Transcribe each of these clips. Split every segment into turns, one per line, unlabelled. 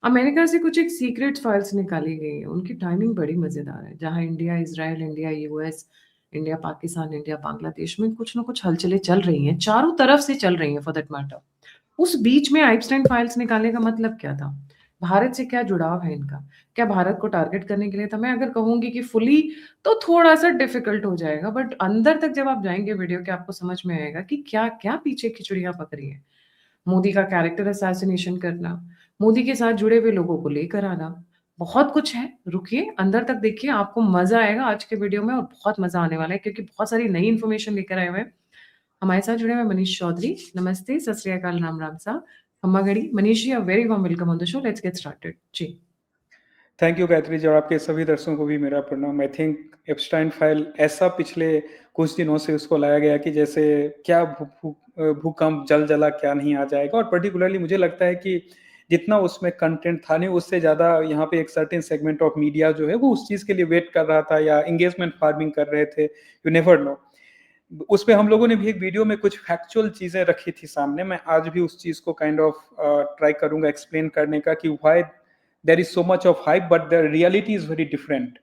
America से कुछ एक सीक्रेट फाइल्स निकाली गई हैं, उनकी टाइमिंग बड़ी मज़ेदार है। जहाँ India, Israel, India, US, India, Pakistan, India, Bangladesh में कुछ ना कुछ हलचलें चल रही हैं, चारों तरफ से चल रही हैं फॉर दैट मैटर। उस बीच में आइपस्टाइन फाइल्स निकालने का मतलब क्या था? भारत से क्या जुड़ाव है इनका? क्या भारत को टारगेट करने के लिए था? मैं अगर कहूँगी कि फुली तो थोड़ा-सा डिफ़िकल्ट हो जाएगा, बट अंदर तक जब आप जाएँगे वीडियो के आपको समझ में आएगा कि क्या-क्या पीछे खिचड़ियाँ पक रही हैं। मोदी का कैरेक्टर असैसिनेशन करना, मोदी के साथ जुड़े हुए लोगों को लेकर आना, बहुत कुछ है। रुकिए, अंदर तक देखिए, आपको मज़ा आएगा आज के वीडियो में और बहुत मज़ा आने वाला है क्योंकि बहुत सारी नई इन्फॉर्मेशन लेकर आए हुए हैं। हमारे साथ जुड़े हुए हैं मनीष चौधरी। नमस्ते, सत श्री अकाल, राम राम सा, खम्मा घड़ी। Manish ji, a very warm welcome on the show. Let's get started. जी।
थैंक यू गायत्री जी और आपके सभी दर्शकों को भी मेरा प्रणाम। आई थिंक एप्स्टाइन फाइल ऐसा पिछले कुछ दिनों से उसको लाया गया कि जैसे क्या भूकंप जल जला क्या नहीं आ जाएगा। और पर्टिकुलरली मुझे लगता है कि जितना उसमें कंटेंट था नहीं उससे ज़्यादा यहाँ पे एक सर्टेन सेगमेंट ऑफ मीडिया जो है वो उस चीज़ के लिए वेट कर रहा था या एंगेजमेंट फार्मिंग कर रहे थे। You never know. उस पे हम लोगों ने भी एक वीडियो में कुछ फैक्चुअल चीज़ें रखी थी सामने। मैं आज भी उस चीज़ को काइंड ऑफ ट्राई करूंगा एक्सप्लेन करने का कि why there is so much of hype but the reality is very different.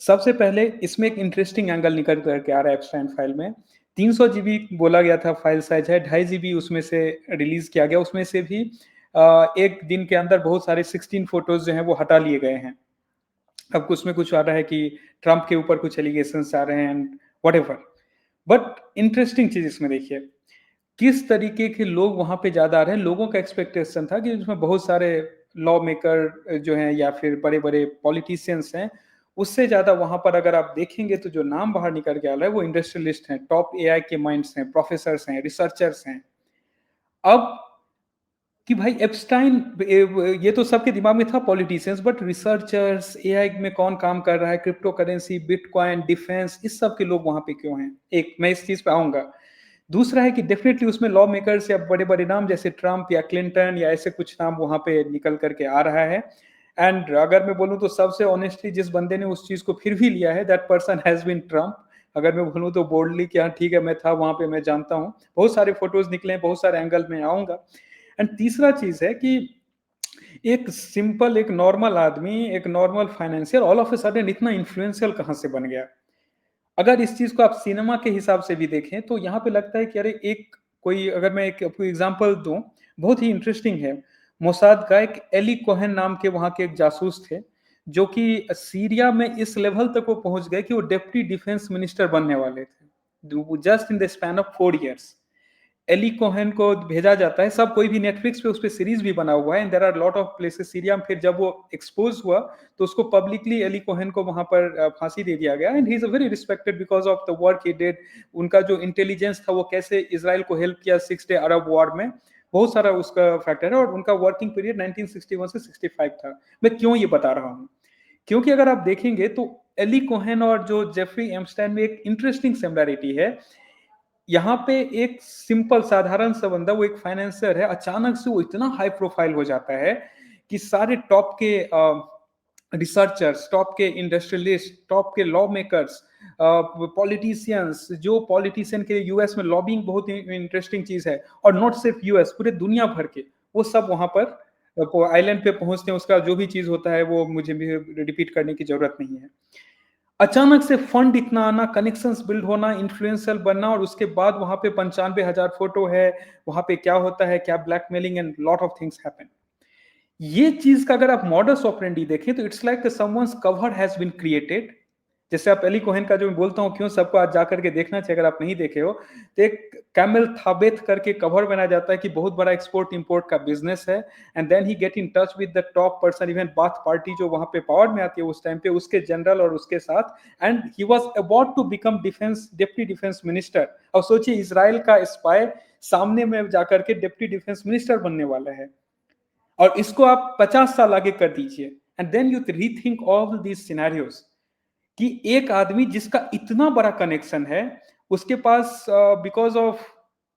सबसे पहले इसमें एक इंटरेस्टिंग एंगल निकल करके आ रहा है एप्स्टाइन फाइल में। 300 जीबी बोला गया था फाइल साइज है, 2.5 जीबी उसमें से रिलीज किया गया। उसमें से भी एक दिन के अंदर बहुत सारे 16 फोटोज जो हैं वो हटा लिए गए हैं। अब उसमें कुछ आ रहा है कि ट्रंप के ऊपर कुछ एलिगेशन आ रहे हैं एंड वट। बट इंटरेस्टिंग चीज इसमें देखिए किस तरीके के लोग वहां पे ज्यादा आ रहे हैं। लोगों का एक्सपेक्टेशन था कि इसमें बहुत सारे लॉ मेकर जो हैं या फिर बड़े बड़े पॉलिटिशियंस हैं। उससे ज्यादा वहां पर अगर आप देखेंगे तो जो नाम बाहर निकल के आ रहा है वो इंडस्ट्रियलिस्ट हैं, टॉप एआई के माइंड्स हैं, प्रोफेसर्स हैं, रिसर्चर्स हैं। अब कि भाई एप्स्टाइन ये तो सबके दिमाग में था पॉलिटिशियंस, बट रिसर्चर्स, एआई में कौन काम कर रहा है, क्रिप्टो करेंसी, बिटकॉइन, डिफेंस, इस सब के लोग वहां पे क्यों हैं? एक मैं इस चीज पे आऊंगा। दूसरा है कि डेफिनेटली उसमें लॉ मेकर्स या बड़े बड़े नाम जैसे ट्रम्प या क्लिंटन या ऐसे कुछ नाम वहां पे निकल करके आ रहा है। एंड अगर मैं बोलूं तो सबसे ऑनेस्टली जिस बंदे ने उस चीज को फिर भी लिया है that person has been trapped. अगर मैं बोलूं तो बोल्डली कि हाँ ठीक है मैं था वहां पे, मैं जानता हूँ। बहुत सारे फोटोज निकले हैं, बहुत सारे एंगल में आऊंगा। एंड तीसरा चीज है कि एक सिंपल एक नॉर्मल आदमी, एक normal financier all of a sudden इतना इन्फ्लुएंशियल कहां से बन गया? अगर इस चीज को आप सिनेमा के हिसाब से भी देखें तो यहाँ पे लगता है कि अरे एक कोई, अगर मैं एक आपको एग्जांपल दूं, बहुत ही इंटरेस्टिंग है। मोसाद का एक एली कोहेन नाम के वहां के एक जासूस थे जो कि सीरिया में इस लेवल तक वो पहुंच गए कि वो डिप्टी डिफेंस मिनिस्टर बनने वाले थे just in the span of 4 years. Eli Cohen को भेजा जाता है, सब कोई भी नेटफ्लिक्स पे उस पर सीरीज भी बना हुआ है and there are lot of places Syria में। फिर जब वो एक्सपोज हुआ तो उसको पब्लिकली एली कोहेन को वहां पर फांसी दे दिया गया। And he is a very respected because of the work he did. उनका जो इंटेलिजेंस था वो कैसे इसराइल को हेल्प किया 6 डे अरब वॉर में, बहुत सारा उसका फैक्टर है। और उनका वर्किंग पीरियड 1961 से 65 था। मैं क्यों ये बता रहा हूँ? क्योंकि अगर आप देखेंगे तो एली कोहेन और जो जेफरी एम्स्टाइन में एक इंटरेस्टिंग सिमिलैरिटी है। यहाँ पे एक सिंपल साधारण सा बंदा, वो एक फाइनेंसर है, अचानक से वो इतना हाई प्रोफाइल हो जाता है कि सारे टॉप के रिसर्चर्स, टॉप के इंडस्ट्रियलिस्ट, टॉप के लॉ मेकर्स, पॉलिटिशियंस, जो पॉलिटिशियन के यूएस में लॉबिंग बहुत इंटरेस्टिंग चीज है, और नॉट सिर्फ यूएस, पूरे दुनिया भर के वो सब वहां पर आइलैंड पे पहुंचते हैं। उसका जो भी चीज होता है वो मुझे भी रिपीट करने की जरूरत नहीं है। अचानक से फंड इतना आना, कनेक्शंस बिल्ड होना, इन्फ्लुएंशियल बनना, और उसके बाद वहां पे 95,000 फोटो है। वहां पे क्या होता है, क्या blackmailing and lot of things happen. ये चीज का अगर आप मॉडस ऑपरेंडी देखें तो it's like someone's cover has been created. जैसे आप एली कोहेन का जो मैं बोलता हूँ क्यों सबको आज जाकर के देखना चाहिए अगर आप नहीं देखे हो, तो एक कैमल थाबेत करके कवर बनाया जाता है कि बहुत बड़ा एक्सपोर्ट इंपोर्ट का बिजनेस है। And then he get in touch with the top person, even Baath party जो वहां पे पावर में आती है उस टाइम पे, उसके जनरल और उसके साथ। And he was about to become defence deputy defence minister. और सोचिए इसराइल का स्पाई सामने में जाकर के डिप्टी डिफेंस मिनिस्टर बनने वाला है। और इसको आप 50 साल आगे कर दीजिए and then you rethink all these scenarios कि एक आदमी जिसका इतना बड़ा कनेक्शन है, उसके पास बिकॉज ऑफ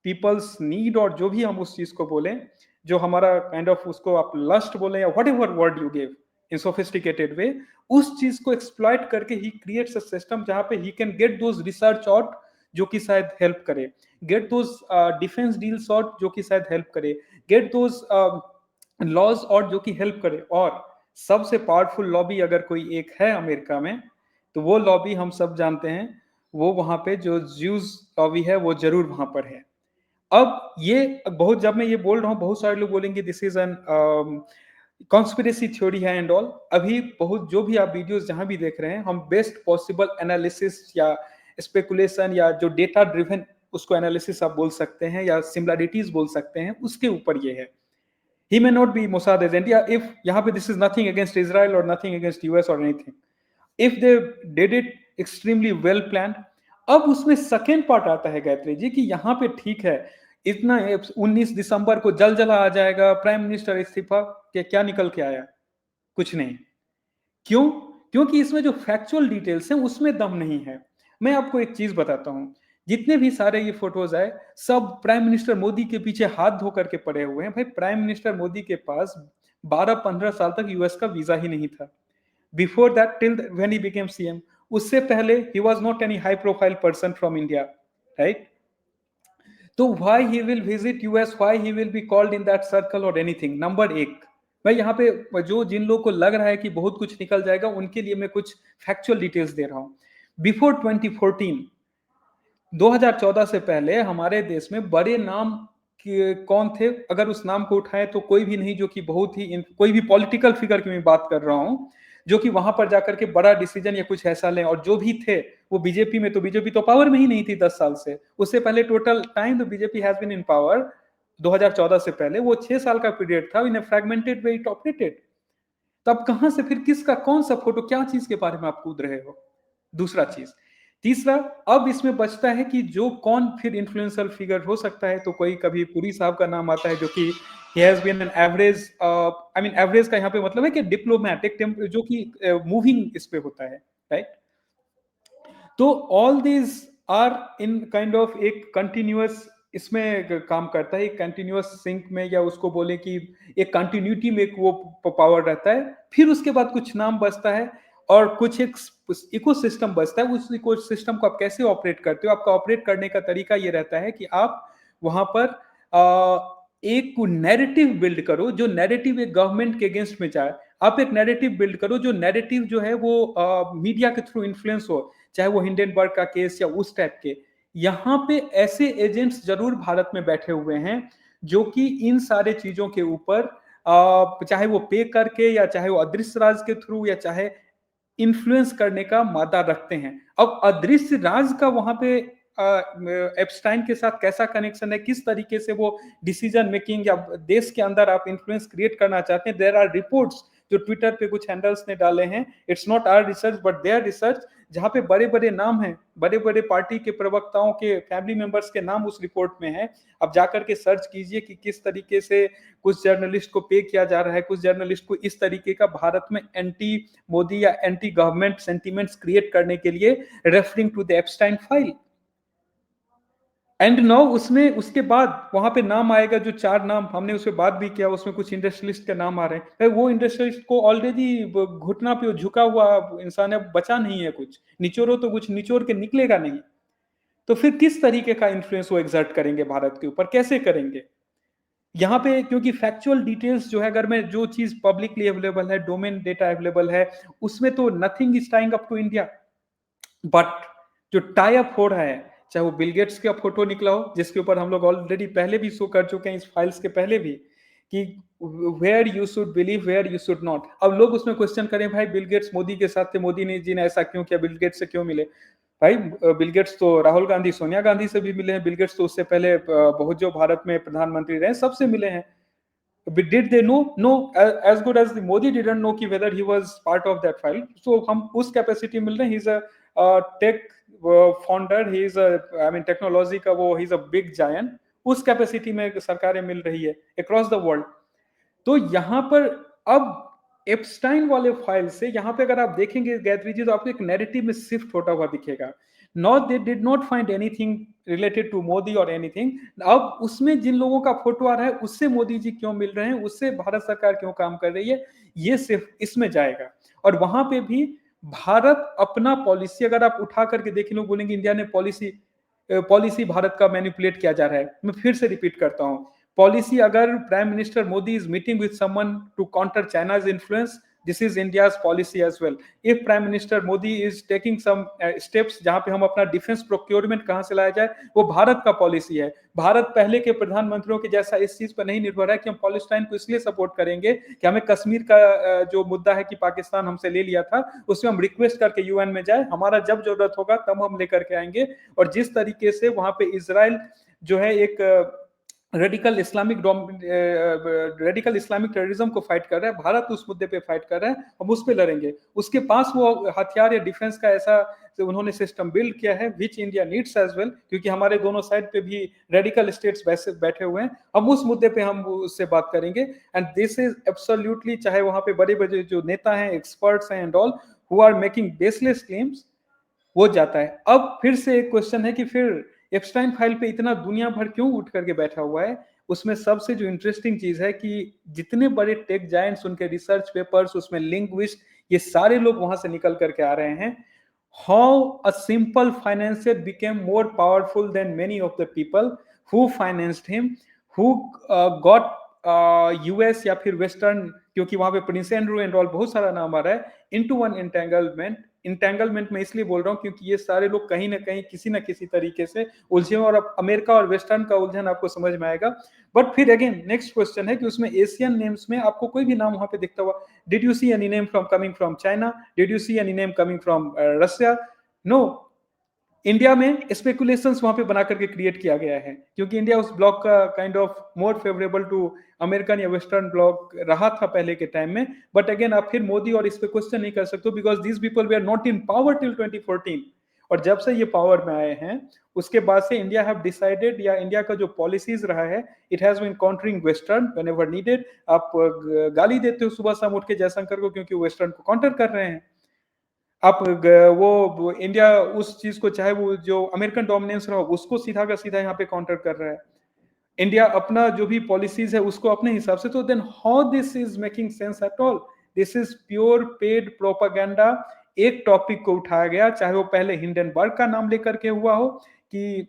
पीपल्स नीड, और जो भी हम उस चीज को बोलें, जो हमारा काइंड ऑफ उसको आप लस्ट बोले या whatever word you give in sophisticated way, उस चीज को एक्सप्लॉइट करके ही क्रिएट्स अ सिस्टम जहां पे he can get those research out जो कि शायद हेल्प करे, get those defence deals out जो कि शायद हेल्प करे, गेट दोज लॉज और जो कि हेल्प करे। और सबसे पावरफुल लॉबी अगर कोई एक है अमेरिका में, तो वो लॉबी हम सब जानते हैं, वो वहां पे जो ज्यूज लॉबी है वो जरूर वहां पर है। अब ये बहुत, जब मैं ये बोल रहा हूँ बहुत सारे लोग बोलेंगे this is an conspiracy theory है एंड ऑल। अभी बहुत जो भी आप वीडियोस जहां भी देख रहे हैं, हम बेस्ट पॉसिबल एनालिसिस या स्पेकुलेशन या जो डेटा ड्रिवन उसको एनालिसिस आप बोल सकते हैं या सिमिलरिटीज बोल सकते हैं, उसके ऊपर ये है। He may not be Mossad agent. Yeah, if यहाँ पे this is nothing against Israel or nothing against US or anything. If they did it extremely well planned. अब उसमें सेकेंड पार्ट आता है गायत्री जी कि यहाँ पे ठीक है, इतना 19 दिसंबर को जल जला आ जाएगा, प्राइम मिनिस्टर इस्तीफा, क्या निकल के आया? कुछ नहीं। क्यों? क्योंकि इसमें जो फैक्चुअल डिटेल्स हैं उसमें दम नहीं है। मैं आपको एक चीज बताता हूं, जितने भी सारे ये फोटोज आए, सब प्राइम मिनिस्टर मोदी के पीछे हाथ धो करके पड़े हुए हैं। भाई प्राइम मिनिस्टर मोदी के पास 12-15 साल तक यूएस का वीजा ही नहीं था। Before that, till when he became CM, उससे पहले he was not any high profile person from India, right? तो why he will visit US, why he will be called in that circle और anything? Number एक, मैं यहाँ पे जो जिन लोगों को लग रहा है कि बहुत कुछ निकल जाएगा, उनके लिए मैं कुछ फैक्चुअल डिटेल्स दे रहा हूँ। बिफोर 2014, 2014 से पहले हमारे देश में बड़े नाम कौन थे? अगर उस नाम को उठाएं तो कोई भी नहीं, जो कि बहुत ही कोई भी पॉलिटिकल फिगर की मैं बात कर रहा हूं, जो कि वहां पर जाकर के बड़ा डिसीजन या कुछ ऐसा लें। और जो भी थे वो बीजेपी में, तो बीजेपी तो पावर में ही नहीं थी 10 साल से। उससे पहले टोटल टाइम तो BJP has been in power 2014 से पहले, वो 6 साल का पीरियड था, in fragmented way it operated. तब कहां से फिर किसका कौन सा फोटो, क्या चीज के बारे में आप कूद रहे हो? दूसरा चीज। तीसरा, अब इसमें बचता है कि जो कौन फिर इन्फ्लुएंशियल फिगर हो सकता है। तो कोई कभी पुरी साहब का नाम आता है, जो कि he has been an average, I mean average का यहाँ पे मतलब है कि डिप्लोमैटिक, जो कि मूविंग इस पे होता है, राइट? तो all these are in kind of एक कंटिन्यूअस, इसमें काम करता है, एक कंटिन्यूअस सिंक में, या उसको बोले कि एक कंटिन्यूटी में एक वो पावर रहता है। फिर उसके बाद कुछ नाम बचता है और कुछ एक इकोसिस्टम बचता है। उस इकोसिस्टम को आप कैसे ऑपरेट करते हो? आपका ऑपरेट करने का तरीका ये रहता है कि आप वहां पर एक नैरेटिव बिल्ड करो, जो नैरेटिव एक गवर्नमेंट के अगेंस्ट में जाए। आप एक नैरेटिव बिल्ड करो, जो नैरेटिव जो है वो मीडिया के थ्रू इन्फ्लुएंस हो, चाहे वो हिंडनबर्ग का केस या उस टाइप के। यहाँ पे ऐसे एजेंट्स जरूर भारत में बैठे हुए हैं, जो कि इन सारे चीजों के ऊपर चाहे वो पे करके, या चाहे वो अदृश्य राज के थ्रू, या चाहे इन्फ्लुएंस करने का मादा रखते हैं। अब अदृश्य राज का वहां पे एप्स्टाइन के साथ कैसा कनेक्शन है, किस तरीके से वो डिसीजन मेकिंग या देश के अंदर आप इन्फ्लुएंस क्रिएट करना चाहते हैं? देयर आर रिपोर्ट्स जो ट्विटर पे कुछ हैंडल्स ने डाले हैं, it's not our research but their research, जहां पे बड़े बड़े नाम हैं, बड़े बड़े पार्टी के प्रवक्ताओं के फैमिली मेंबर्स के नाम उस रिपोर्ट में है। अब जाकर के सर्च कीजिए कि किस तरीके से कुछ जर्नलिस्ट को पे किया जा रहा है, कुछ जर्नलिस्ट को इस तरीके का भारत में एंटी मोदी या एंटी गवर्नमेंट सेंटिमेंट्स क्रिएट करने के लिए, referring to the Epstein file. And now उसमें उसके बाद वहां पे नाम आएगा, जो 4 नाम हमने उसमें बात भी किया, उसमें कुछ इंडस्ट्रियलिस्ट के नाम आ रहे हैं। वो इंडस्ट्रियलिस्ट को ऑलरेडी घुटना पे झुका हुआ इंसान है, बचा नहीं है कुछ, निचोड़ो तो कुछ निचोड़ के निकलेगा नहीं। तो फिर किस तरीके का इन्फ्लुएंस वो एग्जर्ट करेंगे भारत के ऊपर, कैसे करेंगे? यहाँ पे क्योंकि फैक्चुअल डिटेल्स जो है, अगर मैं जो चीज पब्लिकली अवेलेबल है, डोमेन डेटा अवेलेबल है, उसमें तो nothing is tying up to India. But जो टाई अप हो रहा है, चाहे वो बिल गेट्स का फोटो निकला हो, जिसके ऊपर हम लोग ऑलरेडी पहले भी शो कर चुके हैं इस फाइल्स के पहले भी, कि where you should believe, where you should not. अब लोग उसमें क्वेश्चन करें, भाई बिल गेट्स मोदी के साथ थे, मोदी ने जी ने ऐसा क्यों किया, बिल गेट्स से क्यों मिले? भाई बिल गेट्स तो राहुल गांधी, सोनिया गांधी से भी मिले हैं। बिल गेट्स तो उससे पहले बहुत जो भारत में प्रधानमंत्री रहे, सबसे मिले हैं। Did they know? No, as good as the Modi didn't know कि whether he was part of that file. So हम उस कैपेसिटी मिल रहे हैं। He's a tech founder, he is a, I mean technology का वो, he's a big giant। उस capacity में सरकारें मिल रही है across the world। तो यहाँ पर अब एप्स्टाइन वाले फाइल से यहाँ पे अगर आप देखेंगे गायत्री जी, तो आपको एक नैरेटिव में शिफ्ट होता हुआ दिखेगा। Not they did not find anything related to Modi और एनीथिंग। अब उसमें जिन लोगों का फोटो आ रहा है, उससे मोदी जी क्यों मिल रहे हैं, उससे भारत सरकार क्यों काम कर रही है, ये सिर्फ इसमें जाएगा। और वहां पे भी भारत अपना पॉलिसी, अगर आप उठा करके देखें, लोग बोलेंगे इंडिया ने पॉलिसी भारत का मैनिपुलेट किया जा रहा है। मैं फिर से रिपीट करता हूं, पॉलिसी अगर prime minister Modi is meeting with someone to counter China's influence, this is India's policy as well. If prime minister Modi is taking some steps जहां पे हम अपना डिफेंस प्रोक्योरमेंट कहां से लाया जाए, वो भारत का पॉलिसी है. भारत पहले के प्रधानमंत्रियों के जैसा इस चीज पर नहीं निर्भर है कि हम पॉलिस्टाइन को इसलिए सपोर्ट करेंगे कि हमें कश्मीर का जो मुद्दा है कि पाकिस्तान हमसे ले लिया था, उसमें हम रिक्वेस्ट करके यूएन में जाए, हमारा जब जरूरत होगा तब हम लेकर के आएंगे. और जिस तरीके से वहां पे इजराइल जो है एक रेडिकल इस्लामिक टेररिज्म को फाइट कर रहा है, भारत उस मुद्दे पे फाइट कर रहा है, हम उस पे लड़ेंगे. उसके पास वो हथियार या डिफेंस का ऐसा उन्होंने सिस्टम बिल्ड किया है which India needs as well, क्योंकि हमारे दोनों साइड पे भी रेडिकल स्टेट्स वैसे बैठे हुए हैं. हम उस मुद्दे पे हम उससे बात करेंगे. एंड दिस इज एब्सोल्युटली, चाहे वहां पे बड़े बड़े जो नेता हैं, एक्सपर्ट्स हैं and all who are making baseless claims, वो जाता है. अब फिर से एक क्वेश्चन है कि फिर एप्स्टाइन फाइल पे इतना दुनिया भर क्यों उठ करके बैठा हुआ है. उसमें सबसे जो इंटरेस्टिंग चीज है कि जितने बड़े टेक जायंट्स, उनके रिसर्च पेपर्स, उसमें लिंग्विस्ट, ये सारे लोग वहां से निकल करके आ रहे हैं. How a simple financier became more powerful than many of the people who financed him, who got US या फिर वेस्टर्न, क्योंकि वहां पे प्रिंस एंड्रू एंड ऑल बहुत सारा नाम आ रहा है, इनटू वन इंटेंगलमेंट में इसलिए बोल रहा हूं क्योंकि ये सारे लोग कहीं ना कहीं किसी ना किसी तरीके से उलझे, और अब अमेरिका और वेस्टर्न का उलझन आपको समझ में आएगा. बट फिर अगेन नेक्स्ट क्वेश्चन है कि उसमें एशियन नेम्स में आपको कोई भी नाम वहां पे दिखता हुआ, did you see any name from coming from China, did you see any name coming from Russia? No. India में स्पेकुलेशंस वहां पे बना करके क्रिएट किया गया है, क्योंकि इंडिया उस ब्लॉक का kind of more favourable to American या वेस्टर्न ब्लॉक रहा था पहले के टाइम में. बट अगेन आप फिर मोदी और इस पे क्वेश्चन नहीं कर सकते, because these people they are not in power till 2014. और जब से ये पावर में आए हैं उसके बाद से इंडिया हैव डिसाइडेड, या इंडिया का जो पॉलिसीज रहा है, it has been countering western whenever needed. आप गाली देते हो सुबह शाम उठ के जयशंकर को, क्योंकि वेस्टर्न को काउंटर कर रहे हैं. आप वो इंडिया उस चीज को, चाहे वो जो अमेरिकन डोमिनेंस रहा, उसको सीधा का सीधा यहाँ पे काउंटर कर रहा है. इंडिया अपना जो भी पॉलिसीज है उसको अपने हिसाब से, तो then how this is making sense at all? This is pure paid propaganda. एक टॉपिक को उठाया गया, चाहे वो पहले हिंडनबर्ग का नाम लेकर के हुआ हो कि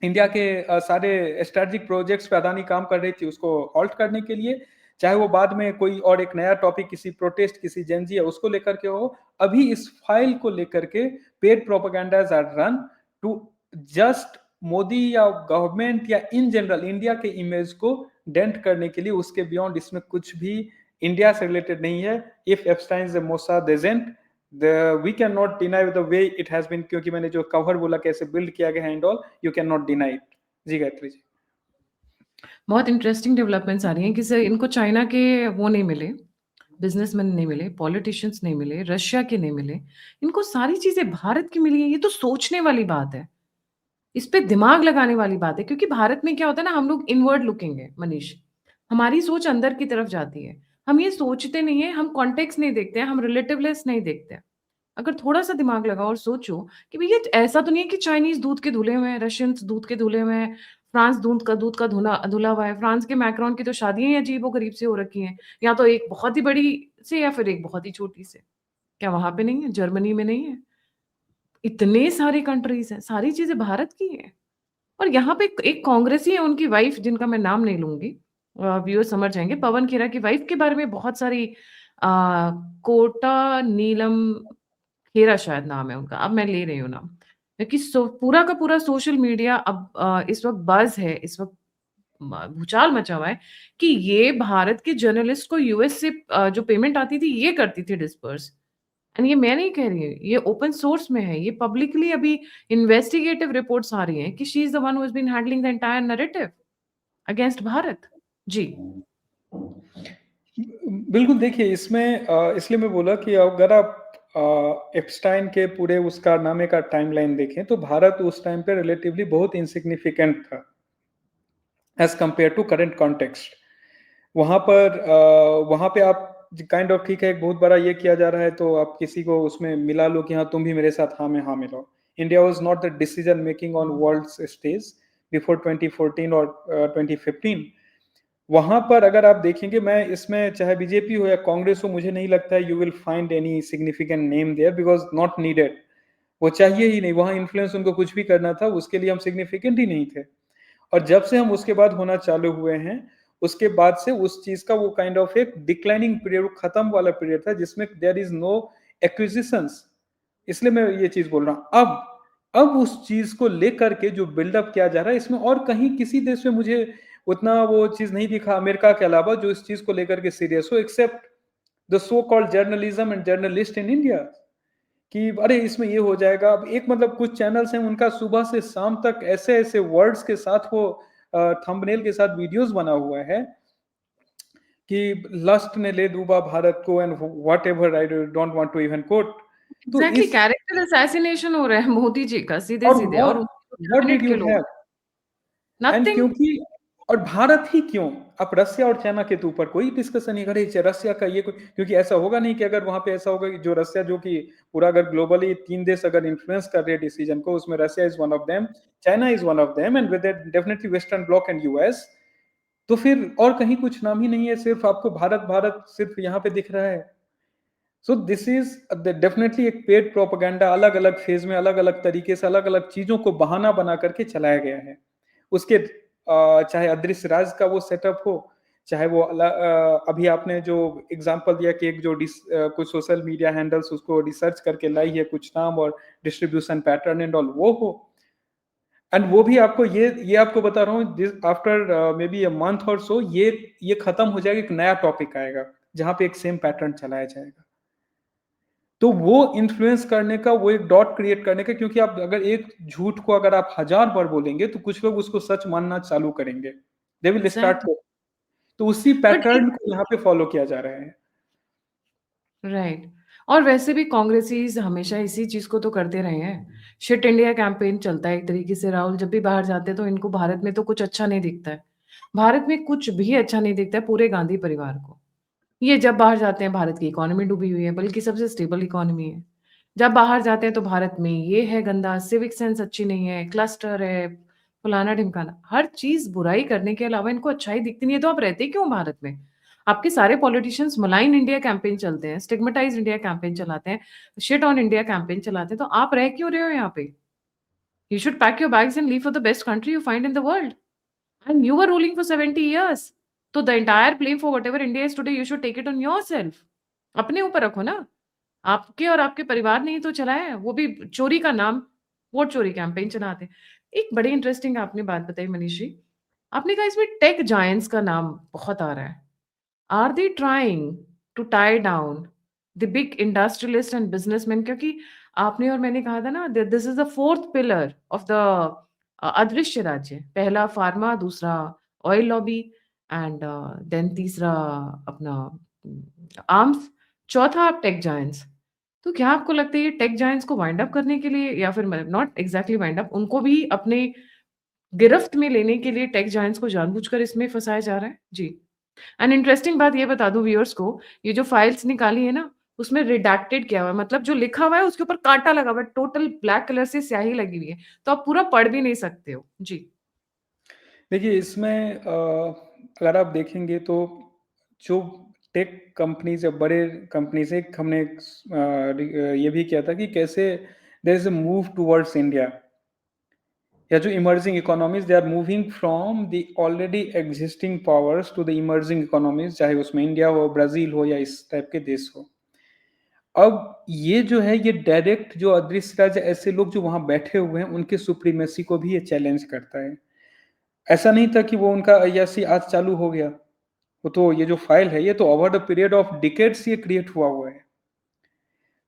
इंडिया के सारे स्ट्रेटेजिक प्रोजेक्ट्स पे अदानी काम कर रही थी उसको हॉल्ट करने के लिए, चाहे वो बाद में कोई और एक नया टॉपिक किसी प्रोटेस्ट, किसी जेनजी है उसको लेकर के हो. अभी इस फाइल को लेकर के paid propagandas are run to just Modi या गवर्नमेंट या इन जनरल इंडिया के इमेज को डेंट करने के लिए. उसके बियॉन्ड इसमें कुछ भी इंडिया से रिलेटेड नहीं है. If Epstein is a Mossad agent, we cannot deny the way it has been, क्योंकि मैंने जो कवर बोला कैसे बिल्ड किया गया है and all, you cannot deny it. जी गायत्री जी.
बहुत इंटरेस्टिंग डेवलपमेंट्स आ रही हैं कि सर इनको चाइना के वो नहीं मिले, बिजनेसमैन नहीं मिले, पॉलिटिशियंस नहीं मिले, रशिया के नहीं मिले, इनको सारी चीजें भारत की मिली है. ये तो सोचने वाली बात है, इस पे दिमाग लगाने वाली बात है, क्योंकि भारत में क्या होता है ना, हम लोग इनवर्ड लुकिंग है मनीष, हमारी सोच अंदर की तरफ जाती है, हम ये सोचते नहीं है, हम कॉन्टेक्स्ट नहीं देखते हैं, हम रिलेटिवलेस नहीं देखते हैं. अगर थोड़ा सा दिमाग लगाओ और सोचो कि भैया ऐसा तो नहीं है कि चाइनीज दूध के धुले हुए हैं, रशियंस दूध के धुले हुए हैं, फ्रांस दूध का धुला धुला हुआ है. फ्रांस के मैक्रोन की तो शादियां ही अजीबो गरीब से हो रखी हैं, या तो एक बहुत ही बड़ी से या फिर एक बहुत ही छोटी से. क्या वहां पे नहीं है? जर्मनी में नहीं है? इतने सारे कंट्रीज हैं, सारी चीजें भारत की हैं. और यहाँ पे एक कांग्रेसी है, उनकी वाइफ जिनका मैं नाम नहीं लूंगी, व्यूअर समझ जाएंगे, पवन खेरा की वाइफ के बारे में बहुत सारी कोटा नीलम खेरा शायद नाम है उनका, अब मैं ले रही हूँ नाम, क्योंकि पूरा का पूरा सोशल मीडिया अब इस वक्त बज है, इस वक्त भूचाल मचा हुआ है कि ये भारत के जर्नलिस्ट को यूएस से जो पेमेंट आती थी ये करती थी डिस्पर्स. एंड ये मैं नहीं कह रही हूँ, ये ओपन सोर्स में है, ये पब्लिकली अभी इन्वेस्टिगेटिव रिपोर्ट्स आ रही हैं कि she is the one who has been handling the entire narrative against Bharat. जी.
बिल्कुल. देखिए इसमें इसलिए मैं बोला कि अगर आप एप्स्टाइन के पूरे उस कारनामे का टाइमलाइन देखें तो भारत उस टाइम पे रिलेटिवली बहुत इनसिग्निफिकेंट था as compare to current context. वहां पे आप काइंड ऑफ, ठीक है, एक बहुत बड़ा ये किया जा रहा है तो आप किसी को उसमें मिला लो कि हाँ तुम भी मेरे साथ हाँ में हाँ मिलाओ. India was not the decision making on world stage before 2014 और 2015. वहां पर अगर आप देखेंगे, मैं इसमें चाहे बीजेपी हो या कांग्रेस हो, मुझे नहीं लगता है you will find any significant name there, because not needed. वो चाहिए ही नहीं. वहां इन्फ्लुएंस उनको कुछ भी करना था, उसके लिए हम सिग्निफिकेंट ही नहीं थे. और जब से हम उसके बाद होना चालू हुए हैं, उसके बाद से उस चीज का वो काइंड ऑफ एक डिक्लाइनिंग पीरियड, खत्म वाला पीरियड था जिसमें देयर इज नो एक्विजिशंस। इसलिए मैं ये चीज बोल रहा हूं। अब उस चीज को लेकर के जो बिल्डअप किया जा रहा है, इसमें और कहीं किसी देश में मुझे उतना वो चीज नहीं दिखा अमेरिका के अलावा जो इस चीज को लेकर के सीरियस हो, except the so called journalism and journalist in India. कि अरे इसमें ये हो जाएगा। अब एक मतलब कुछ चैनल्स हैं उनका सुबह से शाम तक ऐसे ऐसे वर्ड्स के साथ वो थंबनेल के साथ वीडियोस बना हुआ है कि लस्ट ने ले डूबा भारत को and whatever, I don't want to even quote. तो
एग्ज़ैक्टली
इस
कैरेक्टर असैसिनेशन हो रहा है मोदी जी का
और
सीधे-सीधे और उनके जो
व्हाट डिड
कैबिनेट
यू
के लोग
हैव एंड
नथिंग।
क्योंकि और भारत ही क्यों, अब रसिया और चाइना के तो ऊपर कोई डिस्कशन नहीं करे रसिया का ये क्योंकि ऐसा होगा नहीं कि अगर वहां पे ऐसा होगा कि जो रसिया जो कि पूरा अगर ग्लोबली 3 देश अगर इन्फ्लुएंस कर रहे हैं डिसीजन को, उसमें Russia is one of them, China is one of them and with definitely western bloc and US. तो फिर और कहीं कुछ नाम ही नहीं है, सिर्फ आपको भारत भारत सिर्फ यहाँ पे दिख रहा है। सो दिस इज डेफिनेटली एक पेड प्रोपेगेंडा, अलग अलग फेज में अलग अलग तरीके से अलग अलग चीजों को बहाना बना करके चलाया गया है। उसके चाहे अदृश्य राज का वो सेटअप हो, चाहे वो अभी आपने जो एग्जांपल दिया कि एक जो कुछ सोशल मीडिया हैंडल्स उसको रिसर्च करके लाई है कुछ नाम और डिस्ट्रीब्यूशन पैटर्न एंड ऑल वो हो, एंड वो भी आपको ये आपको बता रहा हूँ after may be a month और सो ये खत्म हो जाएगा, एक नया टॉपिक आएगा जहां पे एक सेम पैटर्न चलाया जाएगा। तो वो इन्फ्लुएंस करने का, वो एक डॉट क्रिएट करने का, क्योंकि आप अगर एक झूठ को अगर आप 1000 बार बोलेंगे तो कुछ लोग उसको सच मानना चालू करेंगे, दे विल स्टार्ट।
एग्ज़ैक्टली
तो उसी
बट एक
पैटर्न को यहाँ पे फॉलो किया जा रहा है।
राइट और वैसे भी कांग्रेसीज़ हमेशा इसी चीज़ को तो करते रहे हैं। शिट इंडिया कैंपेन चलता है एक तरीके से राहुल जब भी बाहर जाते हैं तो इनको भारत में तो कुछ अच्छा नहीं दिखता है। भारत में कुछ भी अच्छा नहीं दिखता है पूरे गांधी परिवार को। ये जब बाहर जाते हैं भारत की इकोनॉमी डूबी हुई है, बल्कि सबसे स्टेबल इकोनॉमी है। जब बाहर जाते हैं तो भारत में ये है गंदा, सिविक सेंस अच्छी नहीं है, क्लस्टर है, फलाना-ढिमकाना। हर चीज़ बुराई करने के अलावा इनको अच्छाई दिखती नहीं है, तो आप रहते क्यों भारत में? आपके सारे पॉलिटिशियंस मलाइन इंडिया कैंपेन चलते हैं, स्टिग्मेटाइज़ इंडिया कैंपेन चलाते हैं, शिट ऑन इंडिया कैंपेन चलाते हैं, तो आप रह क्यों रहे हो यहाँ पे? You should pack your bags and leave for the best country you find in the world. And you were ruling for 70 years. So the entire blame for whatever India is today, you should take it on yourself. अपने ऊपर रखो ना। आपके और आपके परिवार ने ही तो चलाया है, वो भी चोरी का नाम, वोट चोरी कैंपेन चलाते हैं। एक बड़ी इंटरेस्टिंग आपने बात बताई मनीष जी। आपने कहा इसमें टेक जायंट्स का नाम बहुत आ रहा है। Are they trying to tie down the big industrialist and businessman क्योंकि आपने और मैंने कहा था ना this is the fourth pillar of the अदृश्य राज्य पहला फार्मा दूसरा ऑयल लॉबी एंड देन तीसरा अपना आर्म्स चौथा आप टेक जायंट्स तो क्या आपको लगता है ये टेक जायंट्स को वाइंड अप करने के लिए या फिर नॉट एग्जैक्टली वाइंड अप उनको भी अपने गिरफ्त में लेने के लिए टेक जायंट्स को जानबूझकर इसमें फंसाया जा रहा है जी एंड इंटरेस्टिंग बात ये बता दूँ व्यूअर्स को, ये जो फाइल्स निकाली है ना, उसमें रिडैक्टेड किया हुआ है, मतलब जो लिखा हुआ है उसके ऊपर काँटा लगा हुआ है, टोटल ब्लैक कलर से स्याही लगी हुई है, तो आप पूरा पढ़ भी नहीं सकते हो। जी,
देखिए इसमें अगर आप देखेंगे तो जो टेक कंपनीज या बड़े कंपनीज, एक हमने ये भी किया था कि कैसे there is a move towards India, या जो emerging economies they are moving from the already existing powers to the emerging economies, चाहे उसमें इंडिया हो, ब्राजील हो या इस टाइप के देश हो। अब ये जो है ये डायरेक्ट जो अदृश्य राज ऐसे लोग जो वहां बैठे हुए हैं उनके सुप्रीमेसी को भी ये चैलेंज करता है। ऐसा नहीं था कि वो उनका अय्यासी आज चालू हो गया, वो तो ये जो फाइल है ये तो over the period of decades ये क्रिएट हुआ हुआ है।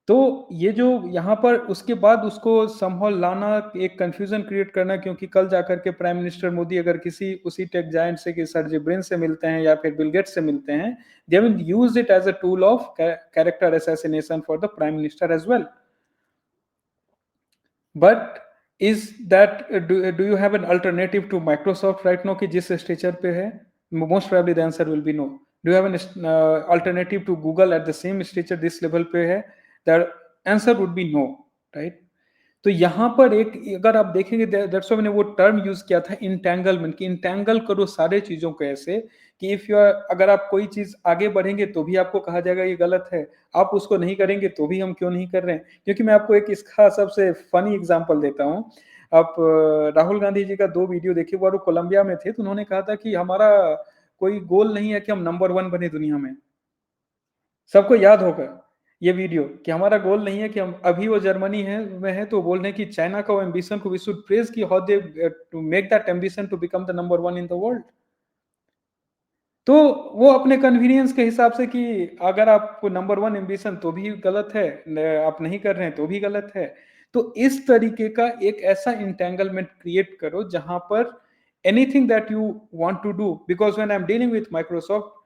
तो ये जो यहाँ पर उसके बाद उसको समहाउ लाना, एक कंफ्यूजन क्रिएट करना, क्योंकि कल जाकर के प्राइम मिनिस्टर मोदी अगर किसी उसी टेक जायंट से कि सर्जी ब्रिन से मिलते हैं या फिर बिल गेट्स से मिलते हैं, they will use it as a tool of character assassination for the prime minister as well. But is that do you have an alternative to Microsoft right no कि जिस स्टेचर पे है? Most probably the answer will be no. Do you have an alternative to Google at the same stature this level पे है? The answer would be no, right? तो यहाँ पर एक अगर आप देखेंगे दैट्स व्हाई मैंने वो टर्म यूज किया था इंटेंगलमेंट, कि इंटेंगल करो सारे चीजों को ऐसे कि इफ यू अगर आप कोई चीज आगे बढ़ेंगे तो भी आपको कहा जाएगा ये गलत है, आप उसको नहीं करेंगे तो भी हम क्यों नहीं कर रहे हैं। क्योंकि मैं आपको एक इसका सबसे फनी एग्जांपल देता हूँ। आप राहुल गांधी जी का 2 वीडियो देखिए, वो कोलंबिया में थे, तो उन्होंने कहा था कि हमारा कोई गोल नहीं है कि हम नंबर 1 बने दुनिया में। सबको याद होगा ये वीडियो कि हमारा गोल नहीं है कि हम अभी वो जर्मनी है में है तो बोल रहे हैं कि चाइना का वो एम्बिशन को वी शुड प्रेज कि how they to make that ambition to become the number 1 in the world. तो वो अपने कन्वीनियंस के हिसाब से कि अगर आपको नंबर 1 एम्बिशन तो भी गलत है, आप नहीं कर रहे हैं तो भी गलत है। तो इस तरीके का एक ऐसा एंटेंगलमेंट क्रिएट करो जहां पर anything that you want to do, because when I am dealing with Microsoft,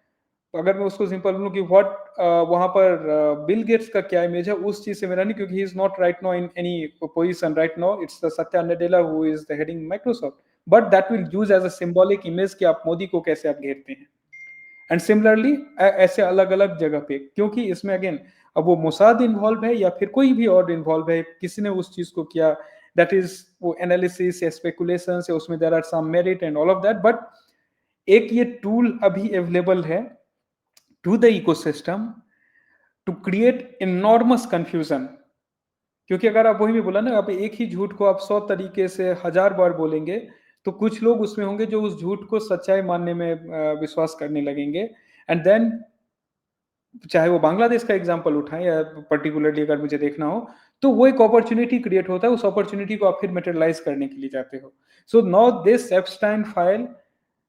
अगर मैं उसको सिंपल बोलूं कि व्हाट वहां पर बिल गेट्स का क्या इमेज है उस चीज से मेरा नहीं, क्योंकि he is not right now in any position right now, it's the Satya Nadella who is the heading Microsoft, but that will use as a symbolic image कि आप मोदी को कैसे आप घेरते हैं। एंड सिमिलरली ऐसे अलग अलग जगह पे, क्योंकि इसमें अगेन अब वो मोसाद इन्वॉल्व है या फिर कोई भी और इन्वॉल्व है, किसी ने उस चीज को किया, दैट इज वो एनालिसिस या स्पेकुलेशन है, उसमें there are some merit and all of that, but एक ये टूल अभी अवेलेबल है to the ecosystem to create enormous confusion. क्योंकि अगर आप वही भी बोला ना, आप एक ही झूठ को आप 100 तरीके से 1000 बार बोलेंगे, तो कुछ लोग उसमें होंगे जो उस झूठ को सच्चाई मानने में विश्वास करने लगेंगे। एंड देन चाहे वो बांग्लादेश का एग्जांपल उठाएं या पर्टिकुलरली अगर मुझे देखना हो, तो वो एक अपॉर्चुनिटी क्रिएट होता है, उस अपॉर्चुनिटी को आप फिर मटेरियलाइज करने के लिए जाते हो। So now this Epstein file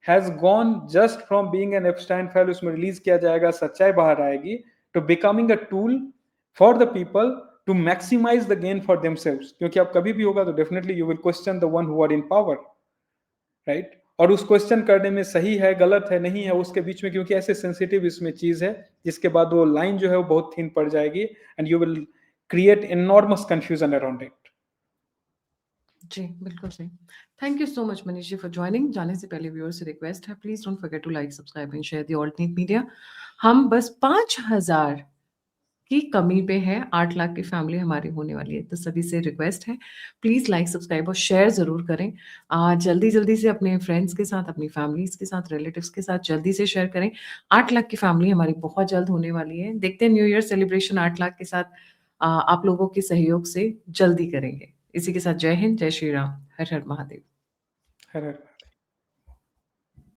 has gone just from being an Epstein file, उसमें रिलीज किया जाएगा, सच्चाई बाहर आएगी, to becoming a tool for the people to maximise the gain for themselves. क्योंकि आप कभी भी होगा तो definitely you will question the one who are in power, right? और उस क्वेश्चन करने में सही है गलत है नहीं है उसके बीच में, क्योंकि ऐसे सेंसिटिव इसमें चीज है जिसके बाद वो लाइन जो है वो बहुत थिन पड़ जाएगी and you will create enormous confusion around it.
जी, बिल्कुल सही। Thank you so much Manish ji for joining. जाने से पहले व्यूअर्स से रिक्वेस्ट है, please don't forget to like, subscribe and share the alternate media. हम बस 5000 की कमी पे है, 8 लाख की फैमिली हमारी होने वाली है, तो सभी से रिक्वेस्ट है, प्लीज़ लाइक, सब्सक्राइब और शेयर ज़रूर करें। जल्दी-जल्दी से अपने फ्रेंड्स के साथ, अपनी फैमिलीज़ के साथ, रिलेटिव्स के साथ जल्दी से शेयर करें। 8 लाख की फैमिली हमारी बहुत जल्द होने वाली है। देखते हैं न्यू ईयर सेलिब्रेशन 8 लाख के साथ आप लोगों के सहयोग से जल्दी करेंगे। इसी के साथ जय हिंद, जय श्री राम, हर हर महादेव।
हर हर